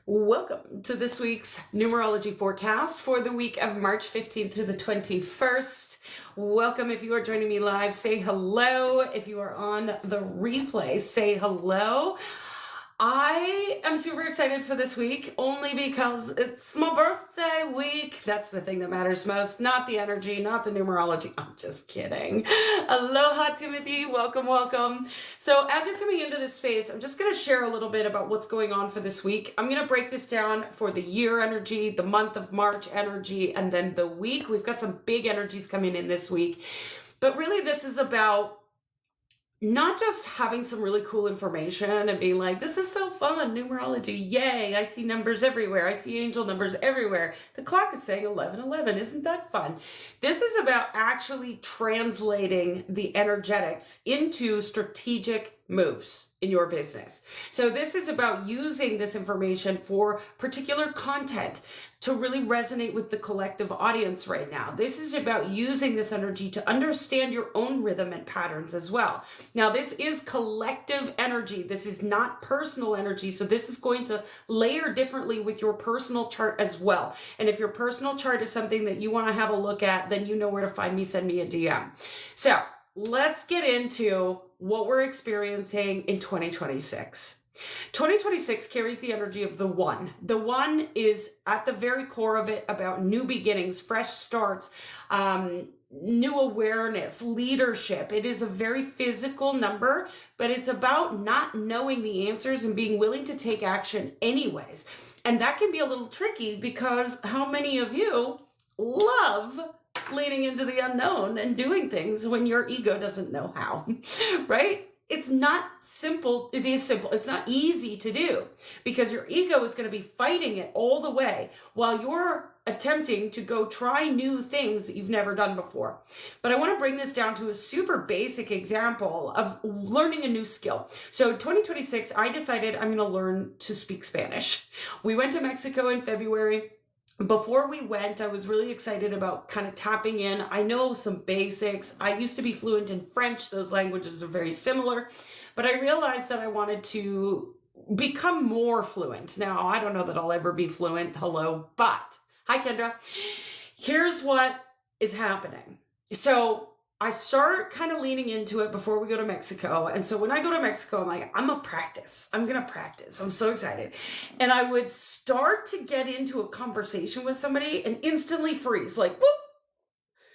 Welcome to this week's numerology forecast for the week of March 15th through the 21st. Welcome if you are joining me live, say hello. If you are on the replay, say hello. I am super excited for this week only because it's my birthday week. That's the thing that matters most, not the energy, not the numerology. I'm just kidding. Aloha, Timothy. Welcome, welcome. So as you're coming into this space, I'm just going to share a little bit about what's going on for this week. I'm going to break this down for the year energy, the month of March energy, and then the week. We've got some big energies coming in this week. But really, this is about not just having some really cool information and being like, this is so fun, numerology, yay, I see numbers everywhere, I see angel numbers everywhere. The clock is saying 11:11, isn't that fun? This is about actually translating the energetics into strategic moves in your business. So this is about using this information for particular content to really resonate with the collective audience right now. This is about using this energy to understand your own rhythm and patterns as well. Now, this is collective energy. This is not personal energy. So this is going to layer differently with your personal chart as well. And if your personal chart is something that you want to have a look at, then you know where to find me, send me a DM. So let's get into what we're experiencing in 2026. 2026 carries the energy of the one. The one is at the very core of it about new beginnings, fresh starts, new awareness, leadership. It is a very physical number, but it's about not knowing the answers and being willing to take action anyways. And that can be a little tricky because how many of you love leaning into the unknown and doing things when your ego doesn't know how, right? It's not simple. It is simple. It's not easy to do because your ego is going to be fighting it all the way while you're attempting to go try new things that you've never done before. But I want to bring this down to a super basic example of learning a new skill. So 2026, I decided I'm going to learn to speak Spanish. We went to Mexico in February. Before we went, I was really excited about kind of tapping in. I know some basics. I used to be fluent in French. Those languages are very similar, but I realized that I wanted to become more fluent. Now, I don't know that I'll ever be fluent. Hello, but hi, Kendra. Here's what is happening. So I start kind of leaning into it before we go to Mexico. And so when I go to Mexico, I'm like, I'm going to practice. I'm so excited. And I would start to get into a conversation with somebody and instantly freeze, like, whoop,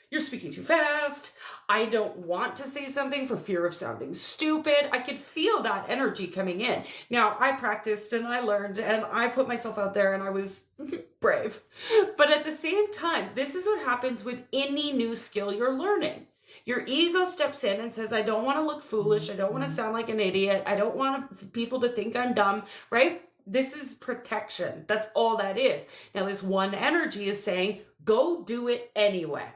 you're speaking too fast. I don't want to say something for fear of sounding stupid. I could feel that energy coming in. Now, I practiced and I learned and I put myself out there and I was brave. But at the same time, this is what happens with any new skill you're learning. Your ego steps in and says, I don't want to look foolish. I don't want to sound like an idiot. I don't want people to think I'm dumb, right? This is protection. That's all that is. Now, this one energy is saying, go do it anyway.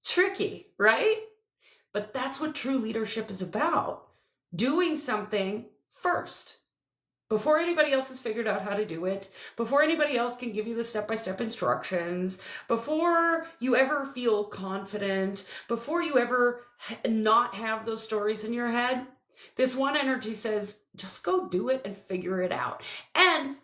Tricky, right? But that's what true leadership is about. Doing something first. Before anybody else has figured out how to do it, before anybody else can give you the step-by-step instructions, before you ever feel confident, before you ever not have those stories in your head, this one energy says, just go do it and figure it out. And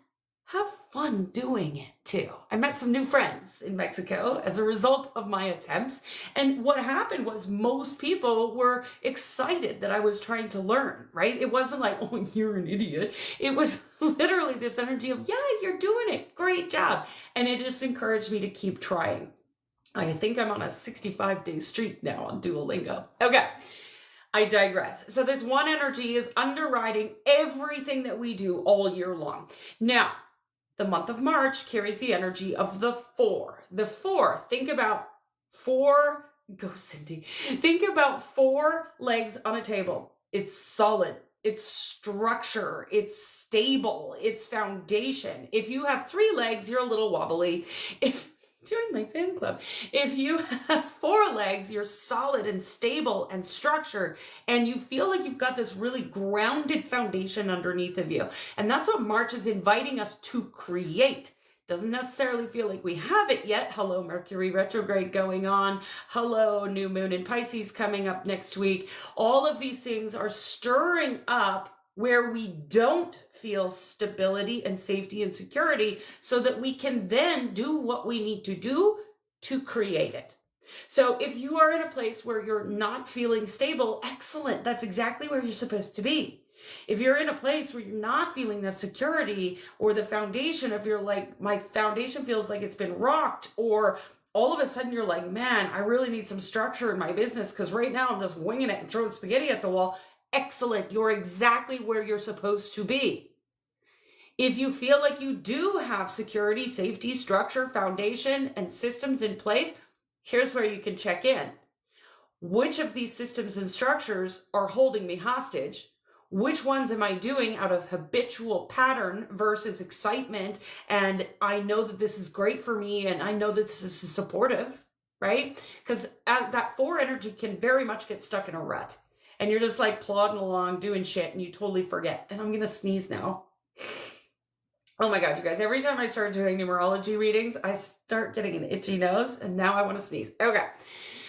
have fun doing it too. I met some new friends in Mexico as a result of my attempts. And what happened was most people were excited that I was trying to learn, right? It wasn't like, oh, you're an idiot. It was literally this energy of, yeah, you're doing it. Great job. And it just encouraged me to keep trying. I think I'm on a 65-day streak now on Duolingo. Okay. I digress. So this one energy is underwriting everything that we do all year long. Now, the month of March carries the energy of the four. The four, think about four, go Cindy, think about four legs on a table. It's solid, it's structure, it's stable, it's foundation. If you have three legs, you're a little wobbly. Join my fan club. If you have four legs, you're solid and stable and structured, and you feel like you've got this really grounded foundation underneath of you. And that's what March is inviting us to create. Doesn't necessarily feel like we have it yet. Hello, Mercury retrograde going on. Hello, new moon in Pisces coming up next week. All of these things are stirring up where we don't feel stability and safety and security so that we can then do what we need to do to create it. So if you are in a place where you're not feeling stable, excellent. That's exactly where you're supposed to be. If you're in a place where you're not feeling that security or the foundation, if you're like, my foundation feels like it's been rocked, or all of a sudden you're like, man, I really need some structure in my business because right now I'm just winging it and throwing spaghetti at the wall. Excellent. You're exactly where you're supposed to be. If you feel like you do have security, safety, structure, foundation, and systems in place, here's where you can check in. Which of these systems and structures are holding me hostage? Which ones am I doing out of habitual pattern versus excitement? And I know that this is great for me and I know that this is supportive, right? Because that 4 energy can very much get stuck in a rut. And you're just like plodding along, doing shit, and you totally forget. And I'm going to sneeze now. Oh my God, you guys, every time I start doing numerology readings, I start getting an itchy nose, and now I want to sneeze. Okay.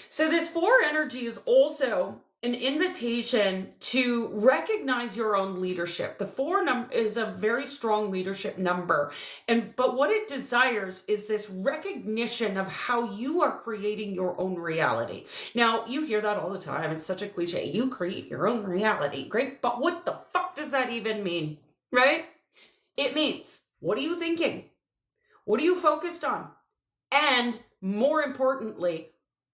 So this 4 energy is also an invitation to recognize your own leadership. The 4 number is a very strong leadership number. But what it desires is this recognition of how you are creating your own reality. Now, you hear that all the time. It's such a cliche. You create your own reality. Great. But what the fuck does that even mean? Right? It means, what are you thinking? What are you focused on? And more importantly,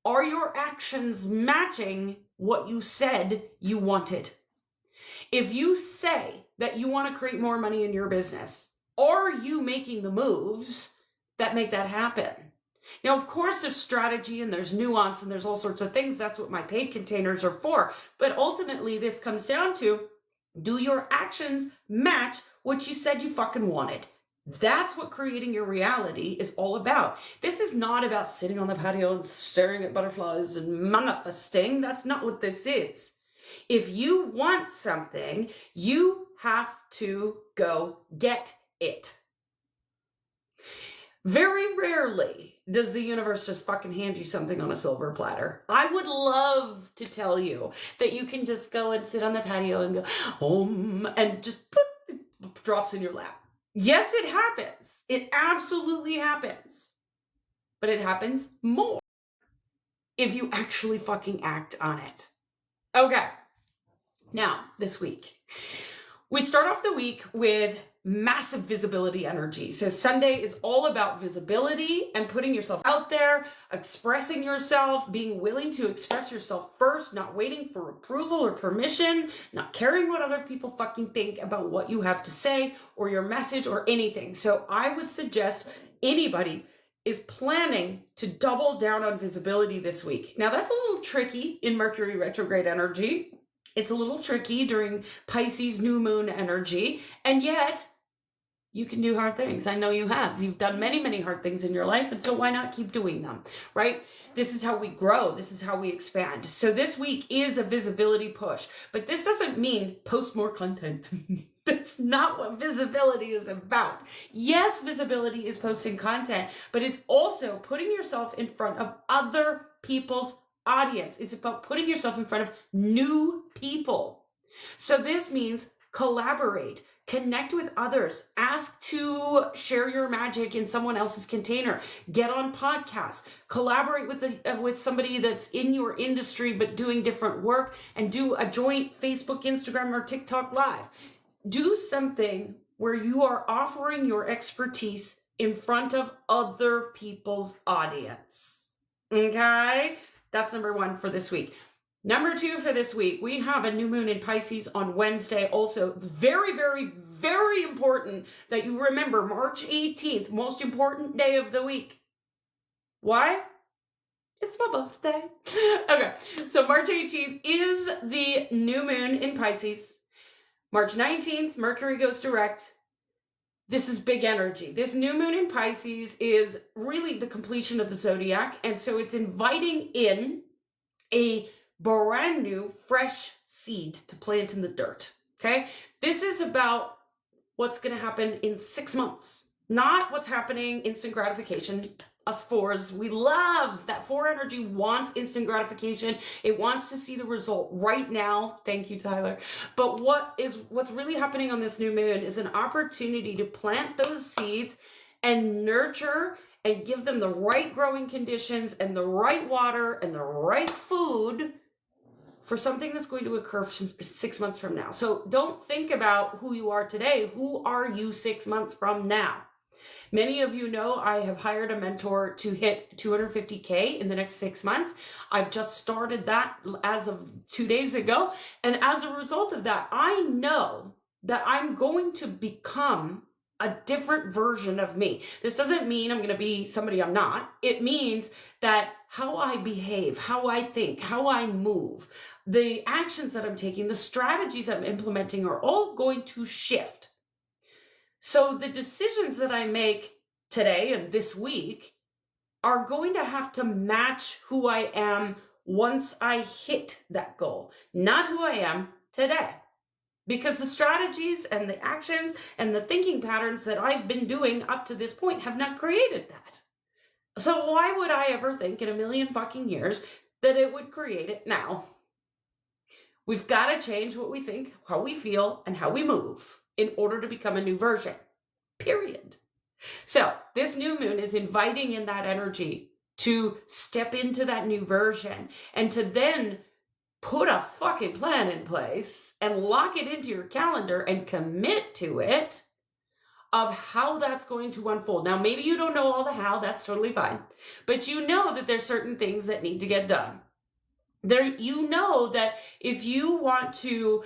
are your actions matching what you said you wanted? If you say that you want to create more money in your business, are you making the moves that make that happen? Now, of course, there's strategy and there's nuance and there's all sorts of things. That's what my paid containers are for. But ultimately, this comes down to, do your actions match what you said you fucking wanted? That's what creating your reality is all about. This is not about sitting on the patio and staring at butterflies and manifesting. That's not what this is. If you want something, you have to go get it. Very rarely does the universe just fucking hand you something on a silver platter. I would love to tell you that you can just go and sit on the patio and go, and just poof, it drops in your lap. Yes, it happens. It absolutely happens. But it happens more if you actually fucking act on it. Okay. Now, this week, we start off the week with massive visibility energy. So Sunday is all about visibility and putting yourself out there, expressing yourself, being willing to express yourself first, not waiting for approval or permission, not caring what other people fucking think about what you have to say or your message or anything. So I would suggest anybody is planning to double down on visibility this week. Now that's a little tricky in Mercury retrograde energy. It's a little tricky during Pisces new moon energy, and yet you can do hard things. I know you have. You've done many, many hard things in your life, and so why not keep doing them, right? This is how we grow. This is how we expand. So this week is a visibility push, but this doesn't mean post more content. That's not what visibility is about. Yes, visibility is posting content, but it's also putting yourself in front of other people's audience. It's about putting yourself in front of new people. So this means collaborate, connect with others, ask to share your magic in someone else's container, get on podcasts, collaborate with somebody that's in your industry but doing different work, and do a joint Facebook, Instagram, or TikTok live. Do something where you are offering your expertise in front of other people's audience. Okay? That's number 1 for this week. Number 2 for this week, we have a new moon in Pisces on Wednesday. Also, very, very, very important that you remember March 18th, most important day of the week. Why? It's my birthday. Okay, so March 18th is the new moon in Pisces. March 19th, Mercury goes direct. This is big energy. This new moon in Pisces is really the completion of the zodiac. And so it's inviting in a brand new, fresh seed to plant in the dirt. Okay? This is about what's going to happen in 6 months, not what's happening instant gratification. Us fours, we love that four energy wants instant gratification. It wants to see the result right now. Thank you, Tyler. But what's really happening on this new moon is an opportunity to plant those seeds and nurture and give them the right growing conditions and the right water and the right food for something that's going to occur 6 months from now. So don't think about who you are today. Who are you 6 months from now? Many of you know I have hired a mentor to hit 250K in the next 6 months. I've just started that as of 2 days ago. And as a result of that, I know that I'm going to become a different version of me. This doesn't mean I'm going to be somebody I'm not. It means that how I behave, how I think, how I move, the actions that I'm taking, the strategies I'm implementing are all going to shift. So the decisions that I make today and this week are going to have to match who I am once I hit that goal, not who I am today. Because the strategies and the actions and the thinking patterns that I've been doing up to this point have not created that. So why would I ever think in a million fucking years that it would create it now? We've got to change what we think, how we feel, and how we move in order to become a new version, period. So this new moon is inviting in that energy to step into that new version and to then put a fucking plan in place and lock it into your calendar and commit to it of how that's going to unfold. Now, maybe you don't know all the how, that's totally fine, but you know that there's certain things that need to get done. You know that if you want to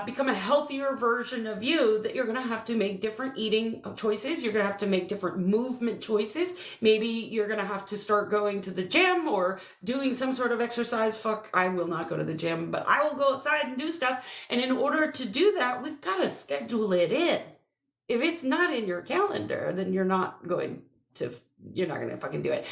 become a healthier version of you, that you're going to have to make different eating choices. You're going to have to make different movement choices. Maybe you're going to have to start going to the gym or doing some sort of exercise. Fuck, I will not go to the gym, but I will go outside and do stuff. And in order to do that, we've got to schedule it in. If it's not in your calendar, then you're not going to fucking do it.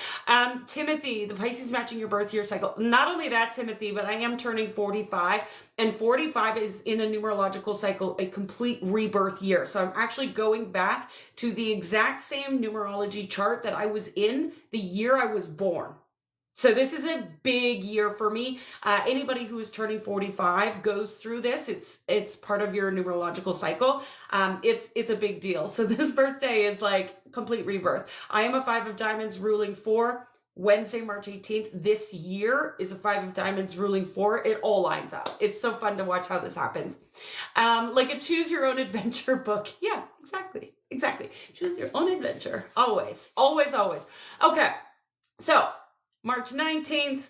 Timothy, the Pisces matching your birth year cycle. Not only that, Timothy, but I am turning 45, and 45 is in a numerological cycle, a complete rebirth year. So I'm actually going back to the exact same numerology chart that I was in the year I was born. So this is a big year for me. Anybody who is turning 45 goes through this. It's part of your numerological cycle. It's a big deal. So this birthday is like complete rebirth. I am a 5 of diamonds ruling 4. Wednesday, March 18th. This year is a 5 of diamonds ruling 4. It all lines up. It's so fun to watch how this happens. Like a choose your own adventure book. Yeah, exactly. Choose your own adventure. Always. Okay. So March 19th,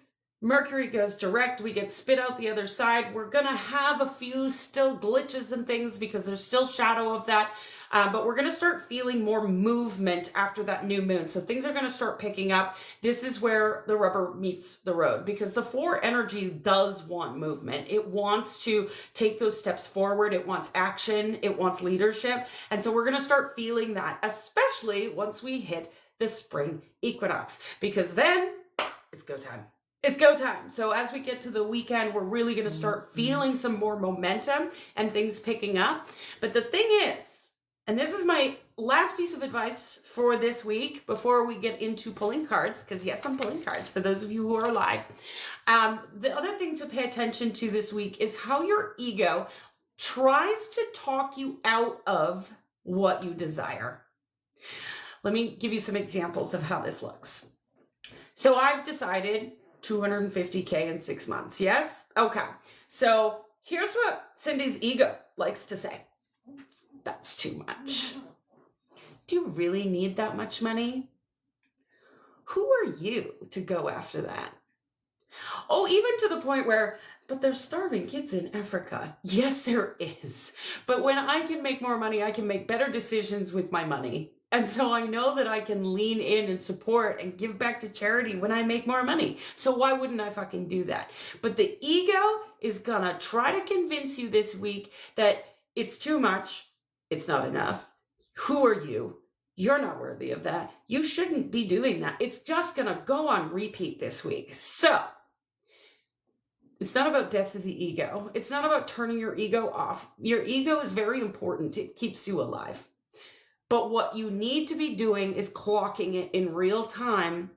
Mercury goes direct. We get spit out the other side. We're going to have a few still glitches and things because there's still shadow of that. But we're going to start feeling more movement after that new moon. So things are going to start picking up. This is where the rubber meets the road because the 4 energy does want movement. It wants to take those steps forward. It wants action. It wants leadership. And so we're going to start feeling that, especially once we hit the spring equinox, because then it's go time. So as we get to the weekend, we're really going to start feeling some more momentum and things picking up. But the thing is, and this is my last piece of advice for this week before we get into pulling cards, because yes, I'm pulling cards for those of you who are live. The other thing to pay attention to this week is how your ego tries to talk you out of what you desire. Let me give you some examples of how this looks. So I've decided 250K in 6 months. Yes? Okay. So here's what Cindy's ego likes to say. That's too much. Do you really need that much money? Who are you to go after that? Oh, even to the point where, but there's starving kids in Africa. Yes, there is. But when I can make more money, I can make better decisions with my money. And so I know that I can lean in and support and give back to charity when I make more money. So why wouldn't I fucking do that? But the ego is gonna try to convince you this week that it's too much. It's not enough. Who are you? You're not worthy of that. You shouldn't be doing that. It's just gonna go on repeat this week. So it's not about death of the ego. It's not about turning your ego off. Your ego is very important. It keeps you alive. But what you need to be doing is clocking it in real time.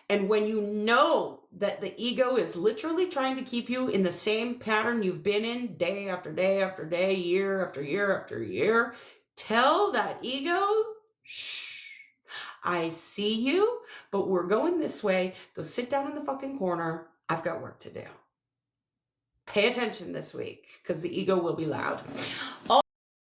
And when you know that the ego is literally trying to keep you in the same pattern you've been in day after day after day, year after year after year, tell that ego, shh, I see you, but we're going this way. Go sit down in the fucking corner. I've got work to do. Pay attention this week because the ego will be loud.